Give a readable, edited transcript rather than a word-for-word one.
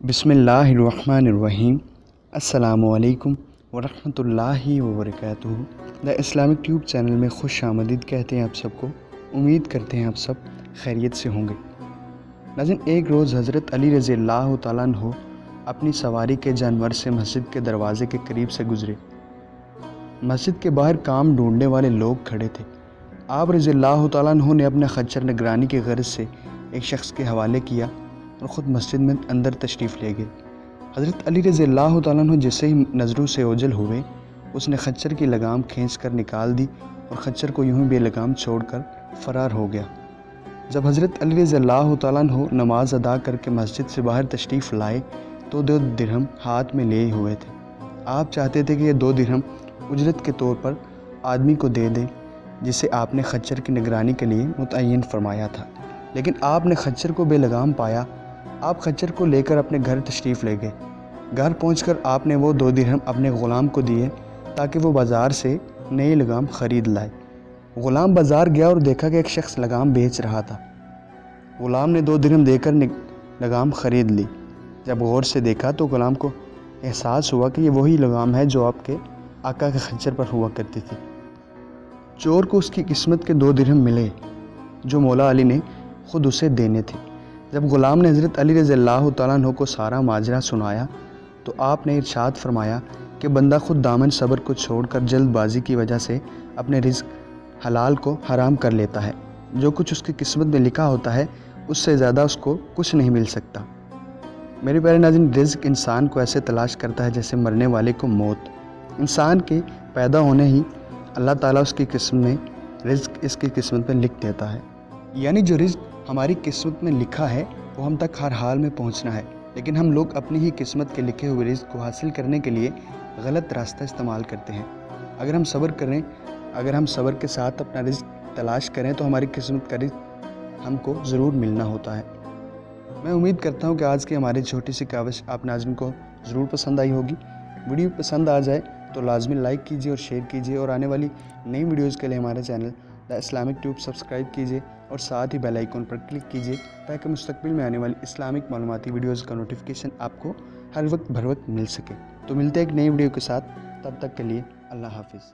بسم اللہ الرحمن الرحیم۔ السلام علیکم ورحمۃ اللہ وبرکاتہ۔ دا اسلامک ٹیوب چینل میں خوش آمدید کہتے ہیں آپ سب کو۔ امید کرتے ہیں آپ سب خیریت سے ہوں گے۔ ناظرین، ایک روز حضرت علی رضی اللہ تعالیٰ عنہ اپنی سواری کے جانور سے مسجد کے دروازے کے قریب سے گزرے۔ مسجد کے باہر کام ڈھونڈنے والے لوگ کھڑے تھے۔ آپ رضی اللہ تعالیٰ عنہ نے اپنا خچر نگرانی کی غرض سے ایک شخص کے حوالے کیا اور خود مسجد میں اندر تشریف لے گئے۔ حضرت علی رضی اللہ تعالیٰ عنہ جیسے ہی نظروں سے اوجھل ہوئے، اس نے خچر کی لگام کھینچ کر نکال دی اور خچر کو یوں ہی بے لگام چھوڑ کر فرار ہو گیا۔ جب حضرت علی رضی اللہ تعالیٰ عنہ نماز ادا کر کے مسجد سے باہر تشریف لائے تو 2 درہم ہاتھ میں لیے ہوئے تھے۔ آپ چاہتے تھے کہ یہ 2 درہم اجرت کے طور پر آدمی کو دے دیں جسے آپ نے خچر کی نگرانی کے لیے متعین فرمایا تھا، لیکن آپ نے خچر کو بے لگام پایا۔ آپ خچر کو لے کر اپنے گھر تشریف لے گئے۔ گھر پہنچ کر آپ نے وہ 2 درہم اپنے غلام کو دیے تاکہ وہ بازار سے نئی لگام خرید لائے۔ غلام بازار گیا اور دیکھا کہ ایک شخص لگام بیچ رہا تھا۔ غلام نے 2 درہم دے کر لگام خرید لی۔ جب غور سے دیکھا تو غلام کو احساس ہوا کہ یہ وہی لگام ہے جو آپ کے آقا کے خچر پر ہوا کرتی تھی۔ چور کو اس کی قسمت کے 2 درہم ملے جو مولا علی نے خود اسے دینے تھے۔ جب غلام نے حضرت علی رضی اللہ تعالیٰ عنہ کو سارا ماجرا سنایا تو آپ نے ارشاد فرمایا کہ بندہ خود دامن صبر کو چھوڑ کر جلد بازی کی وجہ سے اپنے رزق حلال کو حرام کر لیتا ہے۔ جو کچھ اس کی قسمت میں لکھا ہوتا ہے اس سے زیادہ اس کو کچھ نہیں مل سکتا۔ میرے پیارے ناظرین، رزق انسان کو ایسے تلاش کرتا ہے جیسے مرنے والے کو موت۔ انسان کے پیدا ہونے ہی اللہ تعالیٰ اس کی قسمت میں رزق اس کی قسمت میں لکھ دیتا ہے، یعنی جو رزق ہماری قسمت میں لکھا ہے وہ ہم تک ہر حال میں پہنچنا ہے، لیکن ہم لوگ اپنی ہی قسمت کے لکھے ہوئے رزق کو حاصل کرنے کے لیے غلط راستہ استعمال کرتے ہیں۔ اگر ہم صبر کے ساتھ اپنا رزق تلاش کریں تو ہماری قسمت کا رزق ہم کو ضرور ملنا ہوتا ہے۔ میں امید کرتا ہوں کہ آج کی ہماری چھوٹی سی کاوش آپ ناظرین کو ضرور پسند آئی ہوگی۔ ویڈیو پسند آ جائے تو لازمی لائک کیجیے اور شیئر کیجیے، اور آنے والی نئی ویڈیوز کے لیے ہمارے channel the Islamic tube subscribe کیجیے اور ساتھ ہی بیل آئیکن پر کلک کیجیے تاکہ مستقبل میں آنے والی اسلامک معلوماتی ویڈیوز کا نوٹیفیکیشن آپ کو ہر وقت بھر وقت مل سکے۔ تو ملتے ہیں ایک نئی ویڈیو کے ساتھ، تب تک کے لیے اللہ حافظ۔